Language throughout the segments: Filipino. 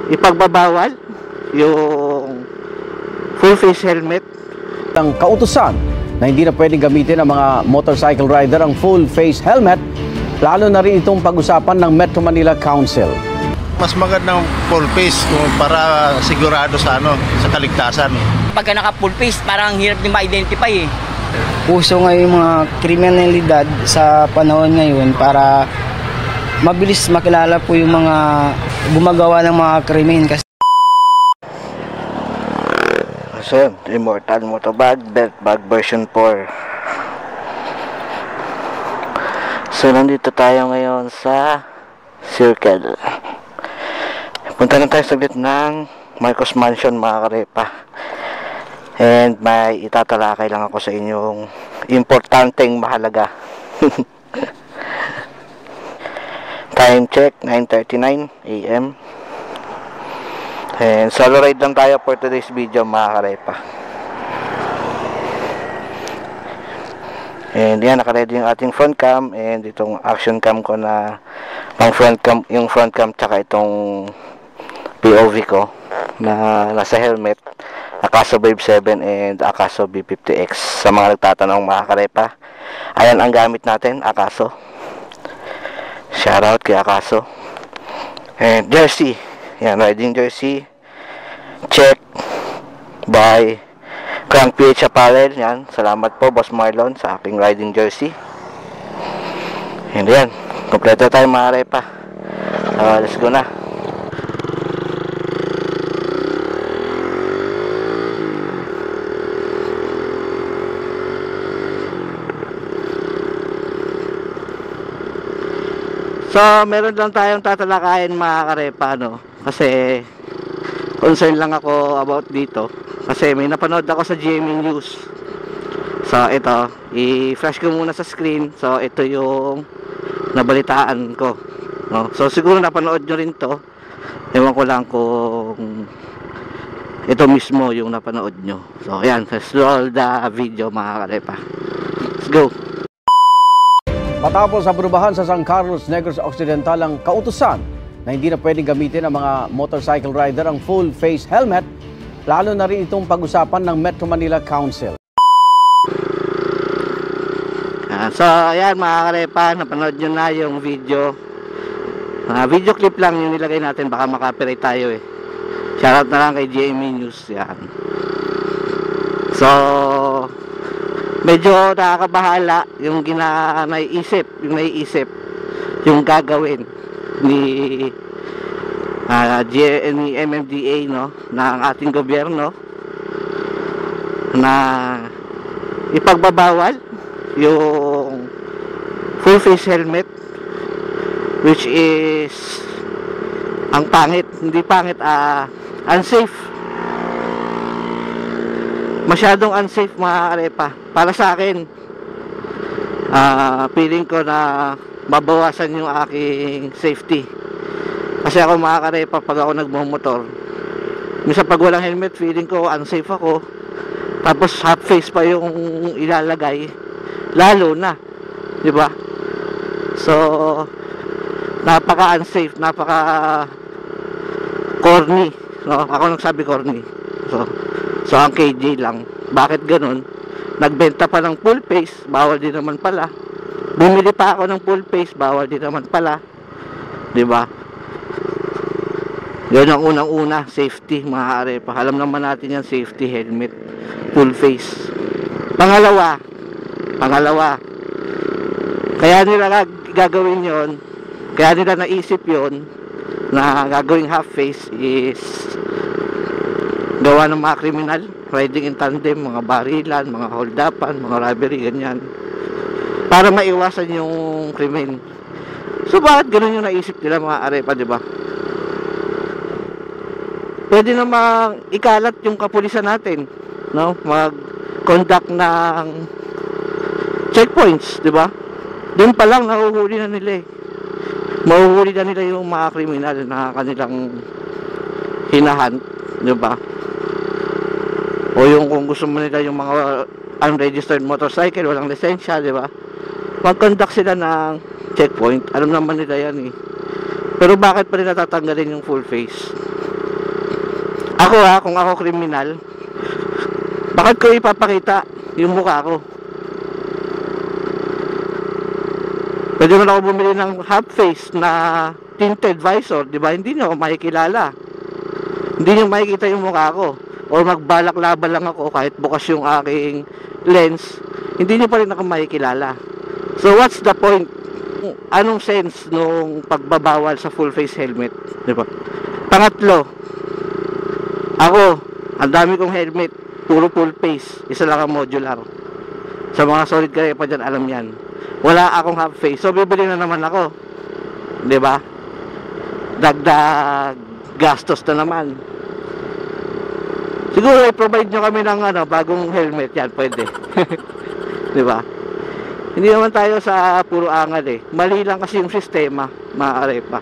ipagbabawal yung full face helmet. Ang kautusan na hindi na pwedeng gamitin ng mga motorcycle rider ang full face helmet, lalo na rin itong pag-usapan ng Metro Manila Council. Mas magandang full face para sigurado sa kaligtasan. Pagka naka full face, parang hirap din ma-identify eh. Uso ngayon yung mga kriminalidad sa panahon ngayon para mabilis makilala po yung mga gumagawa ng mga krimen. So, Immortal Motobag, Belt Bag version 4. So, nandito tayo ngayon sa Circle. Punta na tayo saglit ng Marcos Mansion, mga karepa. And may itatalakay lang ako sa inyong importanteng mahalaga. Time check, 9:39 AM. And solo ride lang tayo for today's video, mga karepa. And yan, nakaready yung ating front cam and itong action cam ko na pang front cam, yung front cam tsaka itong POV ko na nasa helmet, Akaso Brave 7 and Akaso B50X. Sa mga nagtatanong, mga karepa, ayan ang gamit natin, Akaso. Shoutout kay Akaso. And jersey, yan, riding jersey, check by Crank PH Apparel. Yan, salamat po Boss Marlon sa aking riding jersey. And yan, kompleto tayo, mga karepa. Let's go na. So, meron lang tayong tatalakayin, mga karepa, no? Kasi concern lang ako about dito. Kasi may napanood ako sa GMA News. So, ito, i-flash ko muna sa screen. So, ito yung nabalitaan ko, no? So, siguro napanood nyo rin to. Ewan ko lang kung ito mismo yung napanood nyo. So, ayan, let's roll the video, mga karepa. Let's go! Matapos aprubahan sa San Carlos, Negros Occidental ang kautusan na hindi na pwedeng gamitin ng mga motorcycle rider ang full face helmet, lalo na rin itong pag-usapan ng Metro Manila Council. So ayan, mga karepa, napanood nyo na yung video. Video clip lang yung nilagay natin, baka makapirate tayo eh. Shoutout na lang kay GMA News. Yan. So medyo nakakabahala yung naiisip yung gagawin ni MMDA, no, ng ating gobyerno na ipagbabawal yung full face helmet, which is ang pangit, hindi pangit, unsafe. Masyadong unsafe, mga karepa. Para sa akin, feeling ko na mabawasan yung aking safety. Kasi ako, mga karepa, pag ako nagmumotor, minsan pag walang helmet, feeling ko unsafe ako. Tapos half face pa yung ilalagay, lalo na, di ba? So napaka unsafe, napaka corny, no? Ako nagsabi corny. So ang KJ lang. Bakit ganun? Nagbenta pa ng full face, bawal din naman pala. Bumili pa ako ng full face, bawal din naman pala. 'Di ba? Yun ang unang-una, safety, mga karepa. Alam naman natin yan, safety, helmet, full face. Pangalawa, kaya nila gagawin yon, kaya nila naisip yon na gagawing half face is gawa ng mga kriminal, riding in tandem, mga barilan, mga hold-upan, mga robbery, ganyan, para maiwasan yung krimen. So bakit ganun yung naisip nila, mga arepa, di ba? Pwede namang ikalat yung kapulisan natin, no? Mag-conduct ng checkpoints, di ba? Doon pa lang nahuhuli na nila eh. Mahuhuli na nila yung mga kriminal na kanilang hinahunt, di ba? O yung kung gusto mo nila yung mga unregistered motorcycle, walang lisensya, di ba? Mag-conduct sila ng checkpoint. Alam naman nila yan eh. Pero bakit pa nila tatanggalin yung full face? Kung ako kriminal, bakit ko ipapakita yung mukha ko? Pwede mo na ako bumili ng half face na tinted visor, di ba? Hindi nyo ako makikilala. Hindi nyo makikita yung mukha ko. O magbalak-laban lang ako kahit bukas yung aking lens, hindi nyo pa rin ako makikilala. So what's the point? Anong sense nung pagbabawal sa full face helmet? Di ba? Pangatlo, ako, ang dami kong helmet, puro full face, isa lang ang modular. Sa mga solid kayo pa dyan, alam yan. Wala akong half face, so bibili na naman ako. Di ba? Dagdag gastos na naman. Siguro i-provide nyo kami ng bagong helmet, yan pwede. Di ba? Hindi naman tayo sa puro angal eh. Mali lang kasi yung sistema, maaari pa.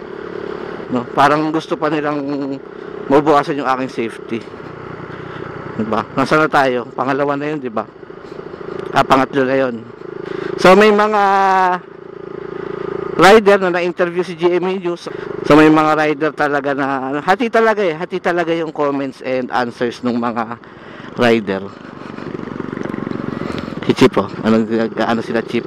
No, parang gusto pa nilang mabukasan yung aking safety. Diba? Nasaan na tayo? Pangalawa na yun, diba? Pangatlo na yun. So may mga rider na na-interview si GMA News. So may mga rider talaga na hati talaga yung comments and answers ng mga rider. Si Chip ano sila Chip.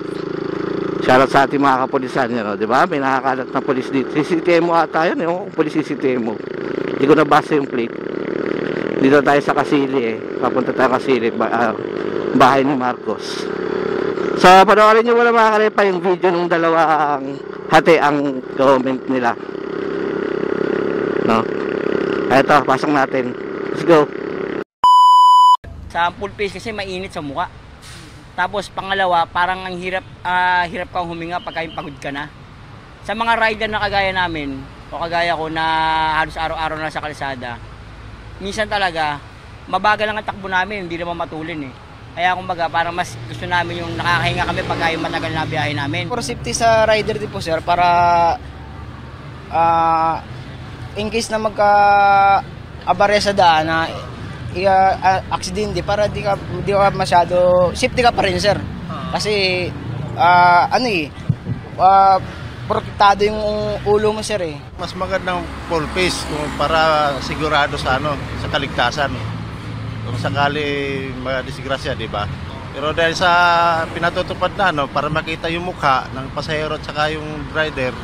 Shoutout sa ating mga kapulisan yan, di ba? May nakakalat na pulis dito. CCTMO ata yun, yung pulis CCTMO. Hindi ko nabasa yung plate. Dito tayo sa Kasili eh. Papunta tayo Kasili, bahay ni Marcos. So, panoorin nyo muna mga karepa yung video ng dalawang hati ang comment nila. No? Eto, pasok natin. Let's go. Sa full face kasi mainit sa mukha. Tapos pangalawa, parang ang hirap kang huminga pagka yung pagod ka na. Sa mga rider na kagaya namin, o kagaya ko na halos araw-araw na sa kalsada, minsan talaga, mabagal lang ang takbo namin, hindi naman matulin eh. Kaya kumbaga, parang mas gusto namin yung nakakahinga kami pagka yung matagal na biyahe namin. For safety sa rider din po sir, para in case na magka-abare sa daan na aksidente, para di ka masyado safety ka pa rin sir. Kasi protektado yung ulo mo sir eh. Mas magandang full face para sigurado sa sa kaligtasan. Kung sakali madisgrasya, di ba? Pero dahil sa pinatutupad na para makita yung mukha ng pasahero at saka yung rider,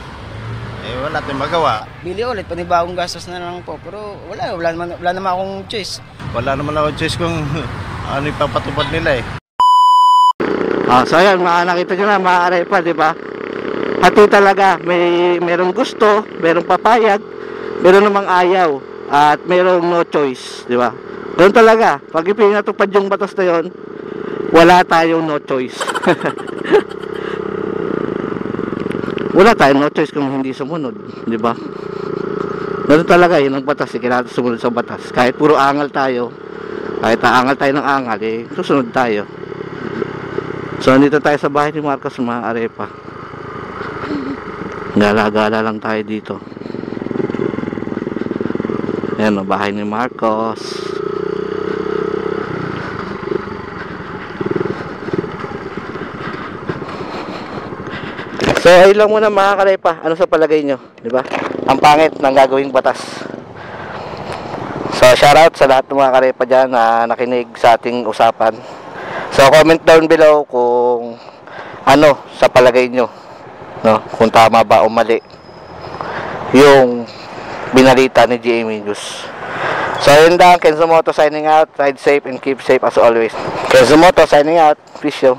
wala tayong magawa. Bili ulit, panibagong gastos na lang po. Pero wala naman akong choice. Wala naman akong choice kung ano ipapatupad nila eh. So ayan, nakita nyo na, maaari pa, di ba? Hati talaga, merong gusto, merong papayag, meron namang ayaw, at merong no choice, di ba? Doon talaga, pag ipinatupad yung batas na yun, wala tayong no choice. Wala tayong no choice kung hindi sumunod, di ba? Doon talaga, yun ang batas, kailangan sumunod sa batas. Kahit puro angal tayo, kahit aangal tayo ng angal, susunod tayo. So, nandito tayo sa bahay ni Marcos, mga arepa. Gala-gala lang tayo dito. Ayan o, bahay ni Marcos. So, ayun lang muna mga karepa. Ano sa palagay nyo? Diba? Ang pangit ng gagawing batas. So, shoutout sa lahat ng mga karepa dyan na nakinig sa ating usapan. So, comment down below kung ano sa palagay nyo. No? Kung tama ba o mali yung binalita ni GMA News. So, ayun lang. Kenzo Moto signing out. Ride safe and keep safe as always. Kenzo Moto signing out. Peace yo.